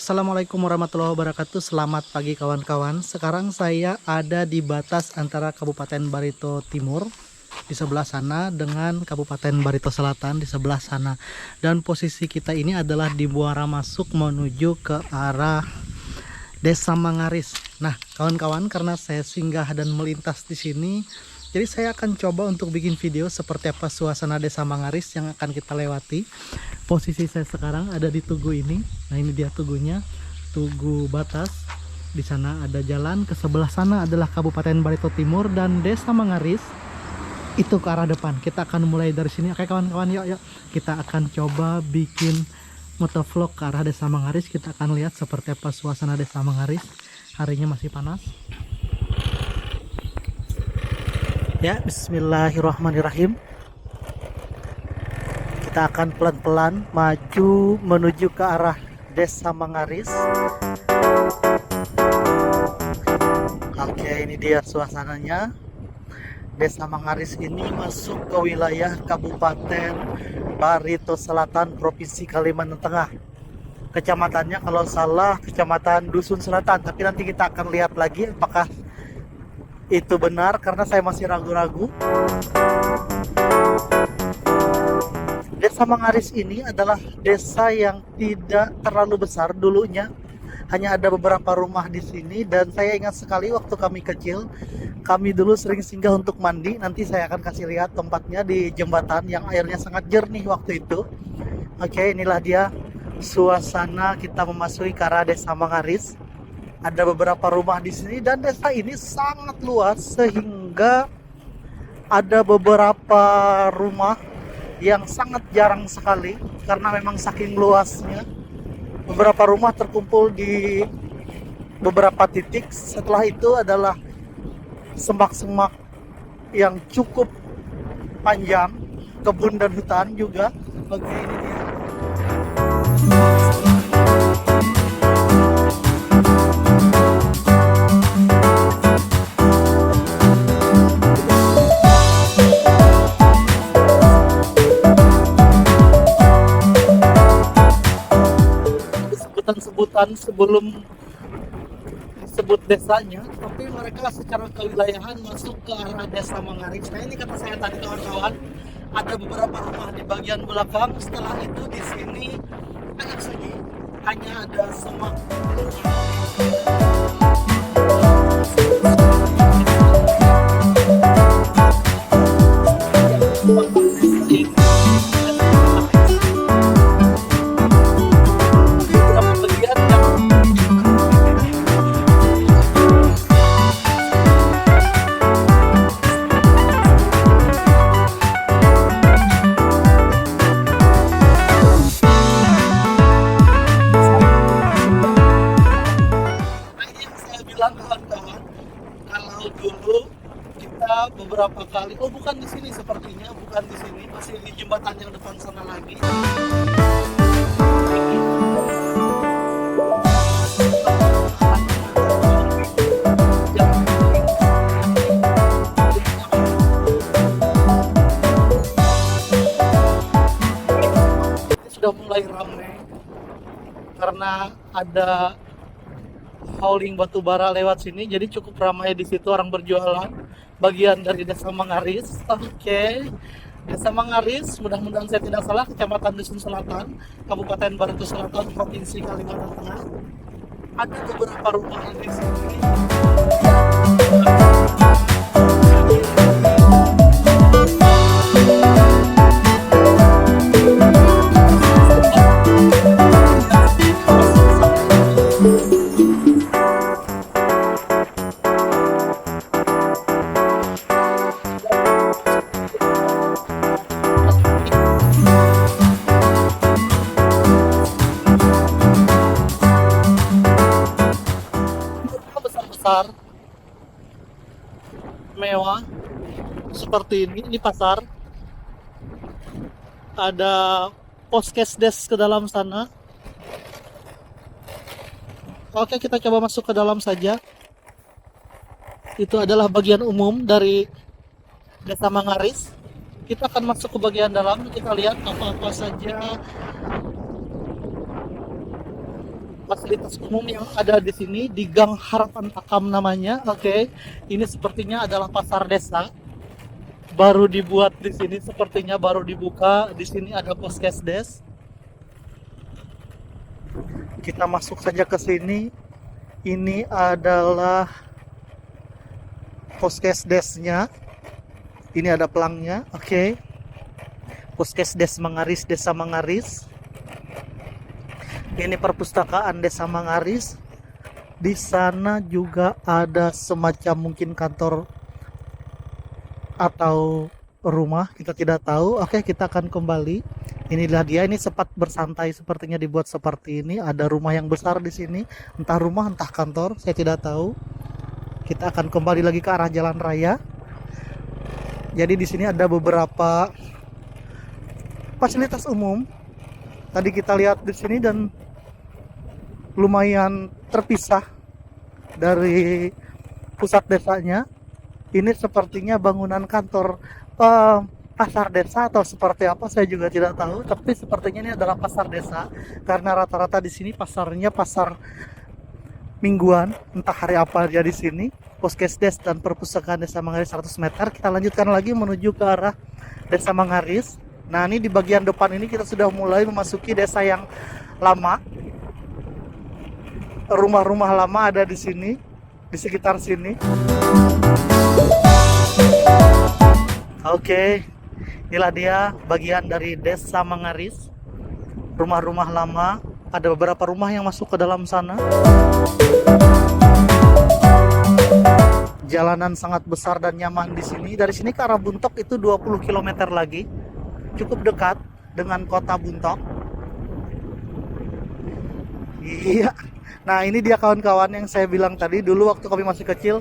Assalamualaikum warahmatullahi wabarakatuh. Selamat pagi kawan-kawan. Sekarang saya ada di batas antara Kabupaten Barito Timur di sebelah sana dengan Kabupaten Barito Selatan di sebelah sana. Dan posisi kita ini adalah di muara masuk menuju ke arah Desa Mangaris. Nah, kawan-kawan, karena saya singgah dan melintas di sini, jadi saya akan coba untuk bikin video seperti apa suasana Desa Mangaris yang akan kita lewati. Posisi saya sekarang ada di tugu ini. Nah, ini dia tugunya, tugu batas. Di sana ada jalan, ke sebelah sana adalah Kabupaten Barito Timur dan Desa Mangaris. Itu ke arah depan. Kita akan mulai dari sini. Oke kawan-kawan, yuk. Kita akan coba bikin motovlog ke arah Desa Mangaris. Kita akan lihat seperti apa suasana Desa Mangaris. Harinya masih panas. Ya, bismillahirrahmanirrahim. Kita akan pelan-pelan maju menuju ke arah Desa Mangaris. Oke, ini dia suasananya. Desa Mangaris ini masuk ke wilayah Kabupaten Barito Selatan, Provinsi Kalimantan Tengah. Kecamatannya kalau salah Kecamatan Dusun Selatan, tapi nanti kita akan lihat lagi apakah itu benar karena saya masih ragu-ragu. Desa Mangaris ini adalah desa yang tidak terlalu besar dulunya. Hanya ada beberapa rumah di sini dan saya ingat sekali waktu kami kecil, kami dulu sering singgah untuk mandi. Nanti saya akan kasih lihat tempatnya di jembatan yang airnya sangat jernih waktu itu. Oke, inilah dia suasana kita memasuki ke arah Desa Mangaris. Ada beberapa rumah di sini dan desa ini sangat luas sehingga ada beberapa rumah yang sangat jarang sekali karena memang saking luasnya. Beberapa rumah terkumpul di beberapa titik. Setelah itu adalah semak-semak yang cukup panjang, kebun dan hutan juga. Oke, ini dia. Sebutan sebelum disebut desanya, tapi mereka secara kewilayahan masuk ke arah Desa Mangaris. Nah, ini kata saya tadi kawan-kawan, ada beberapa rumah di bagian belakang. Setelah itu di sini agak sunyi, hanya ada semak. Kawan-kawan, kalau dulu kita beberapa kali, bukan di sini sepertinya, bukan di sini, masih di jembatan yang depan sana lagi. Sudah mulai ramai karena ada hauling batu bara lewat sini, jadi cukup ramai di situ orang berjualan. Bagian dari Desa Mangaris. Oke, Desa Mangaris, mudah-mudahan saya tidak salah, Kecamatan Dusun Selatan, Kabupaten Barito Selatan, Provinsi Kalimantan Tengah. Ada beberapa rumah di sini. Besar mewah seperti ini pasar. Ada Poskesdes ke dalam sana. Oke, kita coba masuk ke dalam saja. Itu adalah bagian umum dari Desa Mangaris. Kita akan masuk ke bagian dalam, kita lihat apa-apa saja fasilitas umum yang ada di sini di Gang Harapan Takam namanya. Oke, ini sepertinya adalah pasar desa. Baru dibuat di sini, sepertinya baru dibuka. Di sini ada Puskesdes. Kita masuk saja ke sini. Ini adalah Puskesdesnya. Ini ada pelangnya. Oke. Puskesdes Mangaris, Desa Mangaris. Ini perpustakaan Desa Mangaris. Di sana juga ada semacam mungkin kantor atau rumah, kita tidak tahu. Oke, kita akan kembali. Inilah dia, ini sempat bersantai sepertinya dibuat seperti ini. Ada rumah yang besar di sini, entah rumah entah kantor, saya tidak tahu. Kita akan kembali lagi ke arah jalan raya. Jadi di sini ada beberapa fasilitas umum. Tadi kita lihat di sini dan lumayan terpisah dari pusat desanya. Ini sepertinya bangunan kantor pasar desa atau seperti apa, saya juga tidak tahu. Tapi sepertinya ini adalah pasar desa karena rata-rata di sini pasarnya pasar mingguan, entah hari apa aja di sini. Puskesdes dan perpustakaan Desa Mangaris 100 meter. Kita lanjutkan lagi menuju ke arah Desa Mangaris. Nah, ini di bagian depan ini kita sudah mulai memasuki desa yang lama. Rumah-rumah lama ada di sini, di sekitar sini. Oke, inilah dia bagian dari Desa Mangaris. Rumah-rumah lama, ada beberapa rumah yang masuk ke dalam sana. Jalanan sangat besar dan nyaman di sini. Dari sini ke arah Buntok itu 20 km lagi. Cukup dekat dengan kota Buntok. Iya. Nah, ini dia kawan-kawan yang saya bilang tadi. Dulu waktu kami masih kecil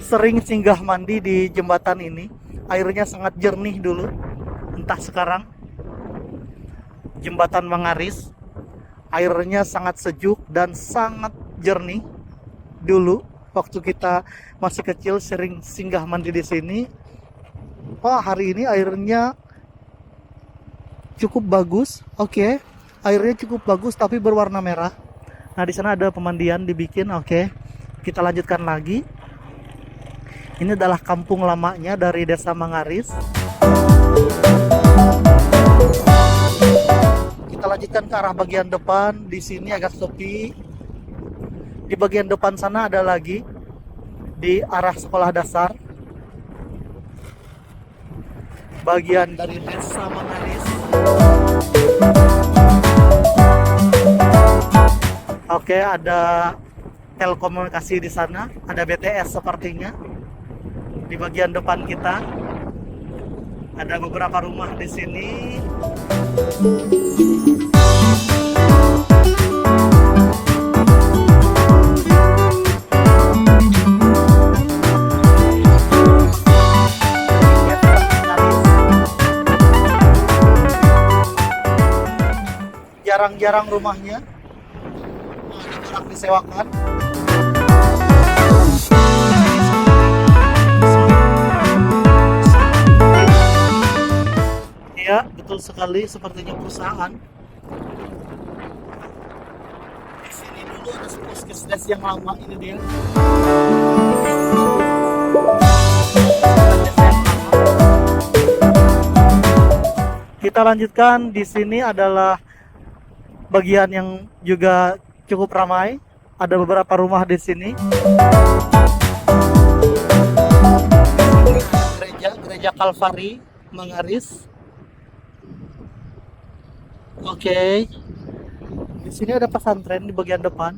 sering singgah mandi di jembatan ini. Airnya sangat jernih dulu. Entah sekarang. Jembatan Mangaris, airnya sangat sejuk dan sangat jernih. Dulu waktu kita masih kecil sering singgah mandi di sini. Oh, hari ini airnya cukup bagus. Oke. Airnya cukup bagus tapi berwarna merah. Nah, di sana ada pemandian dibikin. Oke. Kita lanjutkan lagi. Ini adalah kampung lamanya dari Desa Mangaris. Kita lanjutkan ke arah bagian depan. Di sini agak sepi. Di bagian depan sana ada lagi. Di arah sekolah dasar. Bagian dari Desa Mangaris. Oke, ada telekomunikasi di sana. Ada BTS sepertinya. Di bagian depan kita ada beberapa rumah di sini. Jarang-jarang rumahnya. Ada barak disewakan. Ya, betul sekali, sepertinya perusahaan. Di sini dulu ada Puskesdes yang lama, ini dia. Kita lanjutkan, di sini adalah bagian yang juga cukup ramai. Ada beberapa rumah di sini. Gereja Kalvari Mangaris. Oke. Di sini ada pesantren di bagian depan.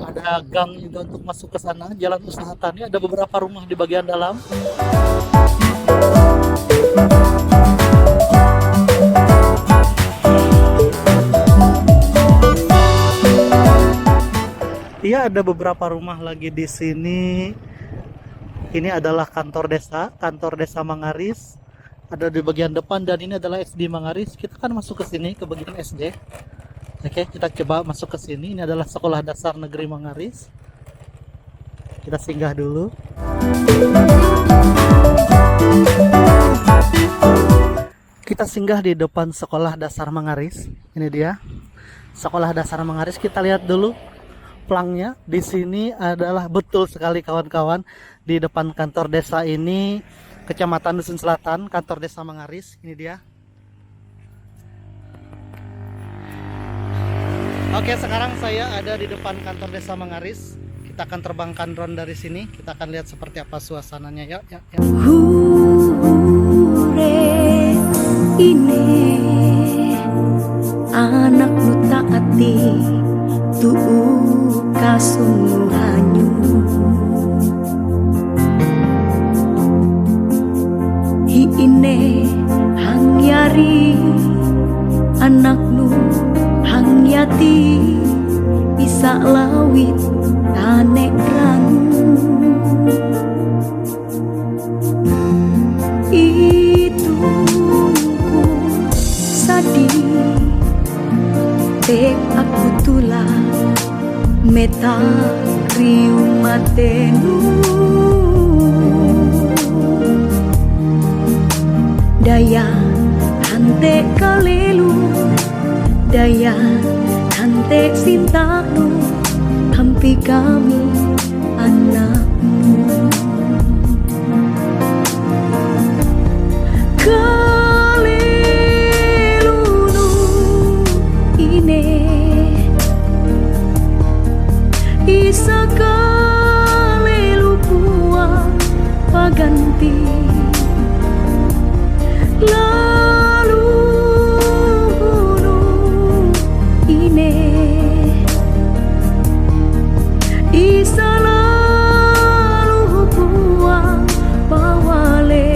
Ada gang juga untuk masuk ke sana, jalan usaha tani, ada beberapa rumah di bagian dalam. Iya, ada beberapa rumah lagi di sini. Ini adalah kantor desa Mangaris. Ada di bagian depan dan ini adalah SD Mangaris. Kita akan masuk ke sini ke bagian SD. Oke, kita coba masuk ke sini. Ini adalah Sekolah Dasar Negeri Mangaris. Kita singgah dulu. Kita singgah di depan Sekolah Dasar Mangaris. Ini dia. Sekolah Dasar Mangaris. Kita lihat dulu plangnya. Di sini adalah betul sekali kawan-kawan, di depan kantor desa ini, Kecamatan Dusun Selatan, kantor desa Mangaris. Ini dia. Oke, sekarang saya ada di depan kantor desa Mangaris. Kita akan terbangkan drone dari sini. Kita akan lihat seperti apa suasananya. Yuk, yuk, yuk. Ini anak nu taati tuu kasungguhanyu hiine hangyari anak nu hangyati bisa lawit tane rangu itu sadih tek aku tulah meta riumatenu daya hante kalelu daya hante sintaku hampi kami anakmu kalelunu ine isa kalelu puang paganti lalu gunung ine isa lalu puang pawale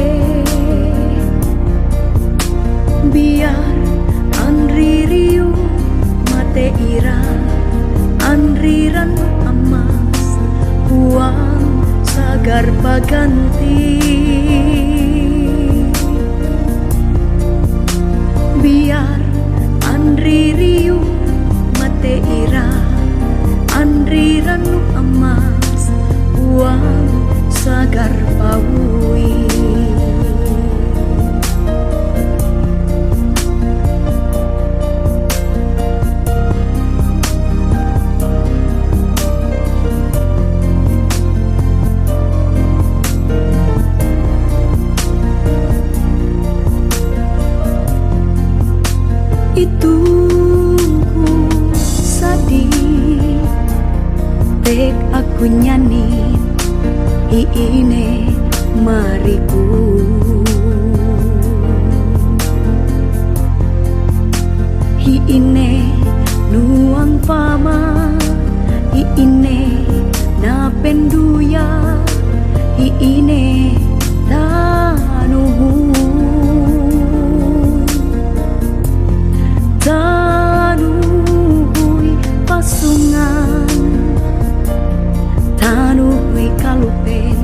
biar andri riu mate ira andriran emas uang sagar paganti biar andri riu mate ira andriran emas uang sagar paui itu ku sadih tek aku nyanyi hiine mariku hiine nuang pama hiine na penduya hiine tanuhu tanuhui pasungan tanuhui kalupen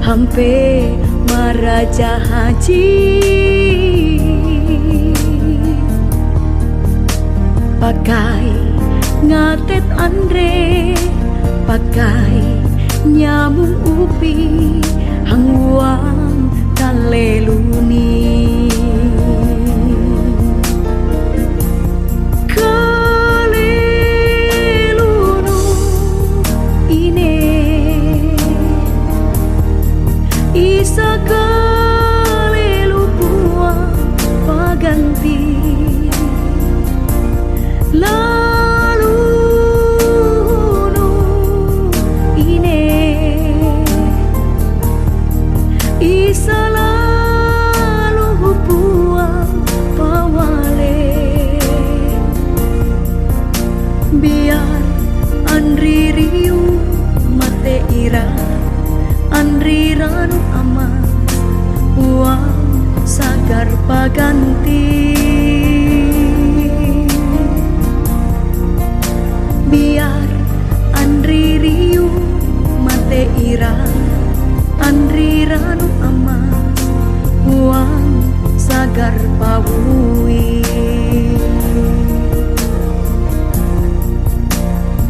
hampe maraja haji pakai ngatet andre pakai nyamung upi hangguang kaleluni isa kalelu puang paganti lalu nu ine isa lalu puang pawale biar andri riu mate ira andriran amas uang sagar paganti biar andri riu mate ira andriran amas uang sagar pawui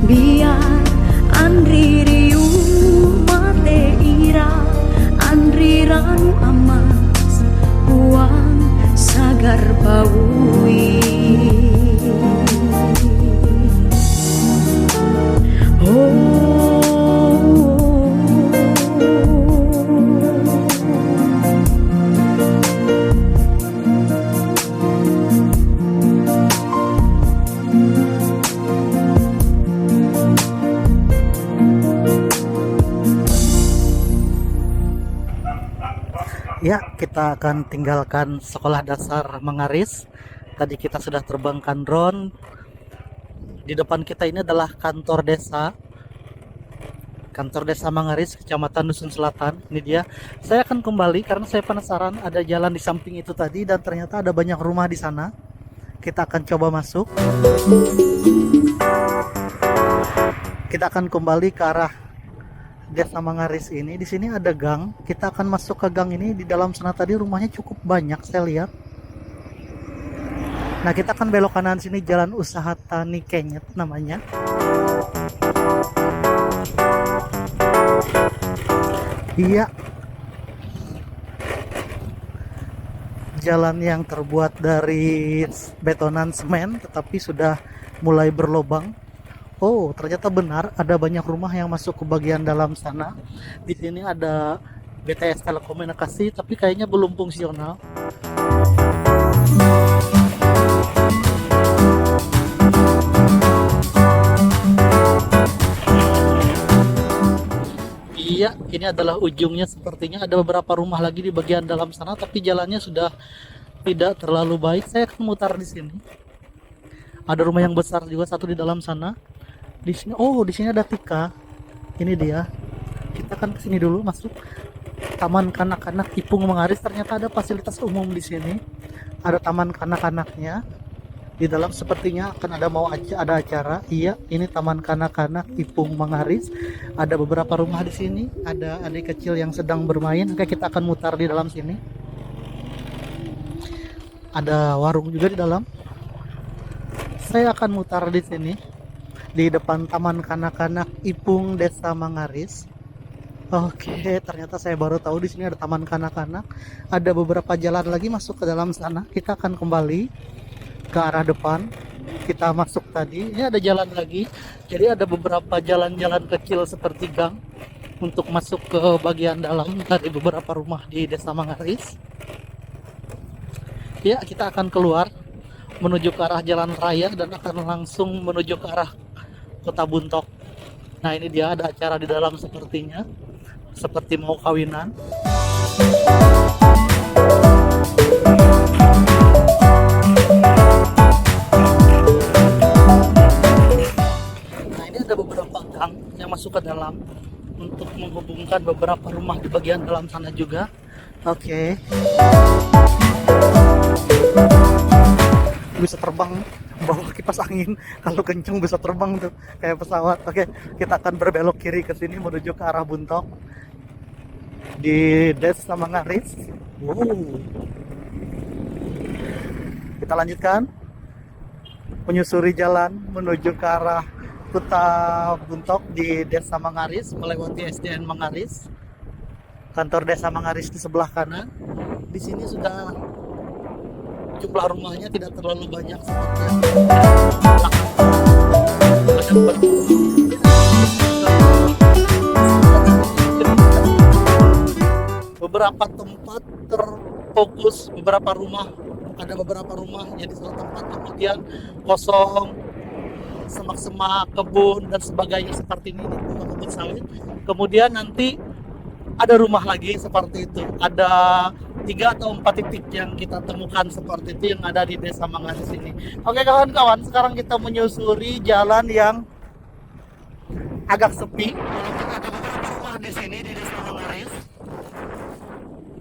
biar andri riu mate ira andriran amas uang sagar paui Ya, kita akan tinggalkan sekolah dasar Mengaris. Tadi kita sudah terbangkan drone. Di depan kita ini adalah kantor desa. Kantor Desa Mengaris, Kecamatan Dusun Selatan. Ini dia. Saya akan kembali karena saya penasaran ada jalan di samping itu tadi dan ternyata ada banyak rumah di sana. Kita akan coba masuk. Kita akan kembali ke arah Desa Mengaris ini. Di sini ada gang. Kita akan masuk ke gang ini. Di dalam sana tadi rumahnya cukup banyak saya lihat. Nah, kita akan belok kanan sini, Jalan Usaha Tani Kenyet namanya. Iya. Jalan yang terbuat dari betonan semen tetapi sudah mulai berlobang. Oh, ternyata benar ada banyak rumah yang masuk ke bagian dalam sana. Di sini ada BTS Telekomunikasi tapi kayaknya belum fungsional. Iya, ini adalah ujungnya. Sepertinya ada beberapa rumah lagi di bagian dalam sana tapi jalannya sudah tidak terlalu baik. Saya akan mutar di sini. Ada rumah yang besar juga satu di dalam sana. Di sini, oh, di sini ada Tika. Ini dia. Kita akan ke sini dulu masuk Taman Kanak-kanak Ipung Mengaris. Ternyata ada fasilitas umum di sini. Ada taman kanak-kanaknya. Di dalam sepertinya akan ada acara. Iya, ini Taman Kanak-kanak Ipung Mengaris. Ada beberapa rumah di sini. Ada adik kecil yang sedang bermain. Oke, kita akan mutar di dalam sini. Ada warung juga di dalam. Saya akan mutar di sini. Di depan Taman Kanak-kanak Ipung Desa Mengaris. Oke, ternyata saya baru tahu di sini ada taman kanak-kanak. Ada beberapa jalan lagi masuk ke dalam sana. Kita akan kembali ke arah depan. Kita masuk tadi. Ini ada jalan lagi. Jadi ada beberapa jalan-jalan kecil seperti gang untuk masuk ke bagian dalam dari beberapa rumah di Desa Mengaris. Ya, kita akan keluar menuju ke arah jalan raya dan akan langsung menuju ke arah Kota Buntok. Nah, ini dia ada acara di dalam sepertinya. Seperti mau kawinan. Nah, ini ada beberapa gang yang masuk ke dalam untuk menghubungkan beberapa rumah di bagian dalam sana juga. Oke. Bisa terbang bawa kipas angin, kalau kenceng bisa terbang tuh kayak pesawat. Oke, kita akan berbelok kiri ke sini menuju ke arah Buntok di Desa Mengaris. Kita lanjutkan menyusuri jalan menuju ke arah Kota Buntok di Desa Mengaris melewati SDN Mengaris. Kantor Desa Mengaris di sebelah kanan. Di sini sudah jumlah rumahnya tidak terlalu banyak seperti yang beberapa tempat terfokus, beberapa rumah, ada beberapa rumah jadi satu tempat, kemudian kosong, semak-semak, kebun dan sebagainya seperti ini, kebun sawit. Kemudian nanti ada rumah lagi seperti itu. Ada 3 atau 4 titik yang kita temukan seperti itu yang ada di Desa Mengaris ini. Oke kawan-kawan, sekarang kita menyusuri jalan yang agak sepi. Walaupun ada beberapa rumah di sini di Desa Mengaris.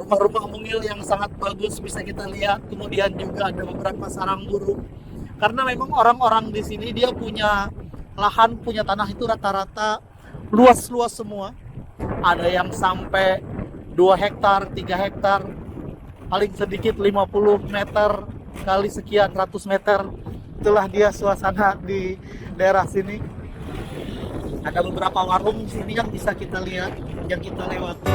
Rumah-rumah mungil yang sangat bagus bisa kita lihat. Kemudian juga ada beberapa sarang burung. Karena memang orang-orang di sini dia punya lahan, punya tanah itu rata-rata luas-luas semua. Ada yang sampai 2 hektar, 3 hektar, paling sedikit 50 meter kali sekian ratus meter. Itulah dia suasana di daerah sini. Ada beberapa warung sini yang bisa kita lihat, yang kita lewati.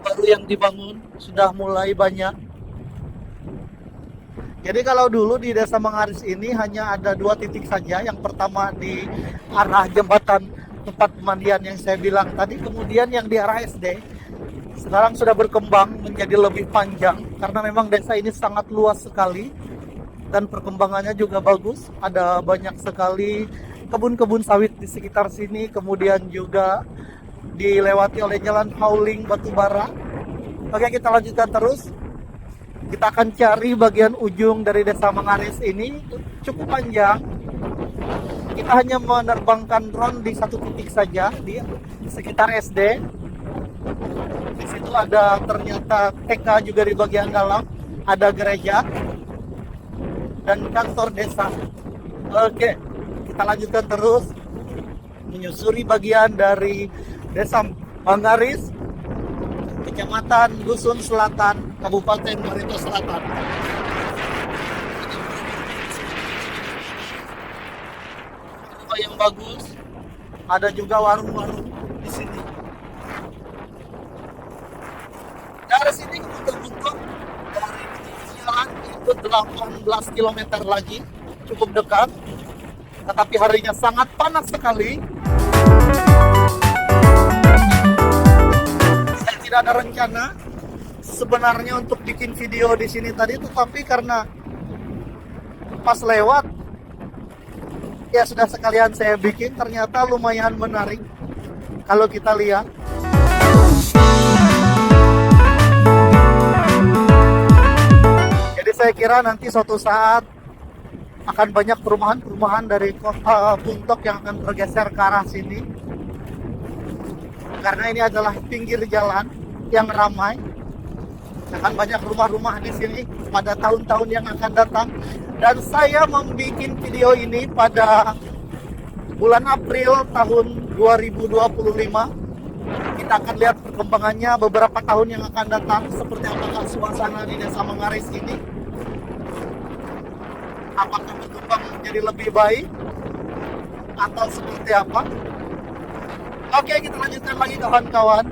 Baru yang dibangun sudah mulai banyak. Jadi kalau dulu di Desa Mengaris ini hanya ada 2 titik saja. Yang pertama di arah jembatan tempat pemandian yang saya bilang tadi. Kemudian yang di arah SD. Sekarang sudah berkembang menjadi lebih panjang. Karena memang desa ini sangat luas sekali. Dan perkembangannya juga bagus. Ada banyak sekali kebun-kebun sawit di sekitar sini, kemudian juga dilewati oleh jalan hauling batubara. Oke, kita lanjutkan terus. Kita akan cari bagian ujung dari Desa Mangaris ini, cukup panjang. Kita hanya menerbangkan drone di satu titik saja di sekitar SD. Di situ ada ternyata TK juga di bagian dalam, ada gereja dan kantor desa. Oke, kita lanjutkan terus menyusuri bagian dari Desa Mangaris, Kecamatan Dusun Selatan, Kabupaten Barito Selatan. Rumah yang bagus, ada juga warung-warung di sini. Dari sini bentuk dari jalan itu 18 km lagi, cukup dekat. Tetapi harinya sangat panas sekali. Saya tidak ada rencana sebenarnya untuk bikin video di sini tadi, tetapi karena pas lewat ya sudah sekalian saya bikin. Ternyata lumayan menarik kalau kita lihat. Jadi saya kira nanti suatu saat akan banyak perumahan-perumahan dari kota Puntok yang akan bergeser ke arah sini, karena ini adalah pinggir jalan yang ramai. Akan banyak rumah-rumah di sini pada tahun-tahun yang akan datang. Dan saya membuat video ini pada bulan April tahun 2025. Kita akan lihat perkembangannya beberapa tahun yang akan datang, seperti apakah suasana di Desa Mangaris ini. Apakah berkembang menjadi lebih baik atau seperti apa? Oke, kita lanjutkan lagi kawan-kawan.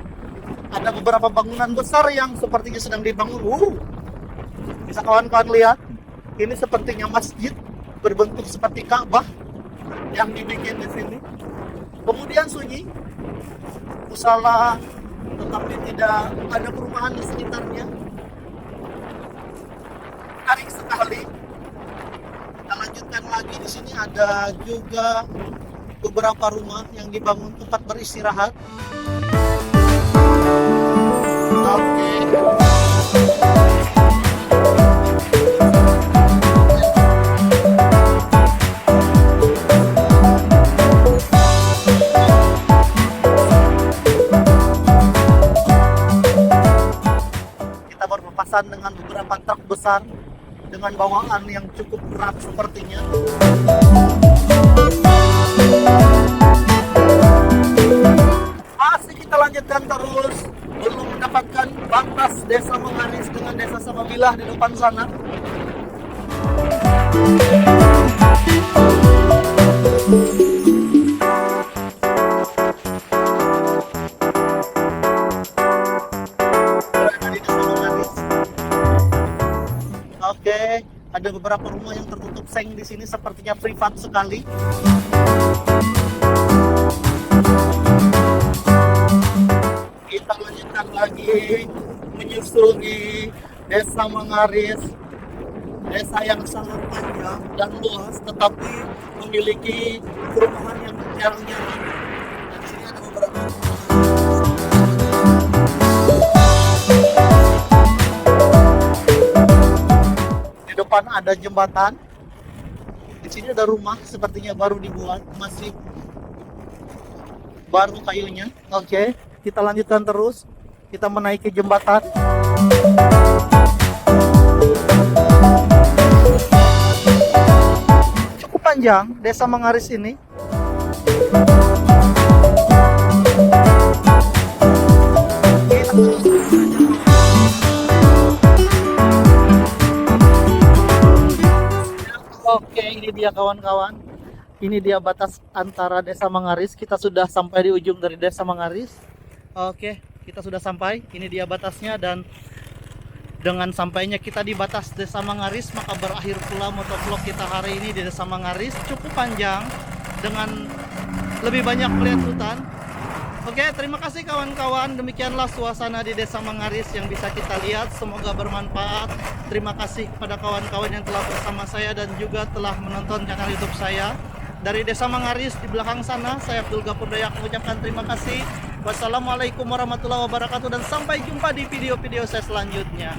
Ada beberapa bangunan besar yang sepertinya sedang dibangun. Bisa kawan-kawan lihat, ini sepertinya masjid berbentuk seperti Ka'bah yang dibikin di sini. Kemudian sunyi, musala, tetapi tidak ada perumahan di sekitarnya. Menarik sekali. Kita lanjutkan lagi, di sini ada juga beberapa rumah yang dibangun tempat beristirahat. Oke. Kita berpapasan dengan beberapa truk besar dengan bawaan yang cukup berat sepertinya. Masih kita lanjutkan terus, belum mendapatkan batas Desa Mangaris dengan Desa Samabilah di depan sana. Oke, ada beberapa rumah yang tertutup seng di sini, sepertinya privat sekali. Kita lanjutkan lagi menyusuri Desa Mangaris, desa yang sangat panjang dan luas, tetapi memiliki perumahan yang jarang-jarang. Di sini ada beberapa. Di depan ada jembatan. Di sini ada rumah, sepertinya baru dibuat, masih baru kayunya. Oke, kita lanjutkan terus. Kita menaiki jembatan. Cukup panjang Desa Mangaris ini. Oke, ini dia kawan-kawan. Ini dia batas antara Desa Mangaris. Kita sudah sampai di ujung dari Desa Mangaris. Oke, kita sudah sampai. Ini dia batasnya, dan dengan sampainya kita di batas Desa Mangaris, maka berakhir pula motovlog kita hari ini di Desa Mangaris. Cukup panjang dengan lebih banyak melihat hutan. Oke, terima kasih kawan-kawan. Demikianlah suasana di Desa Mangaris yang bisa kita lihat. Semoga bermanfaat. Terima kasih kepada kawan-kawan yang telah bersama saya dan juga telah menonton channel YouTube saya. Dari Desa Mangaris di belakang sana, saya Abdul Ghafur Dayak mengucapkan terima kasih. Wassalamualaikum warahmatullahi wabarakatuh dan sampai jumpa di video-video saya selanjutnya.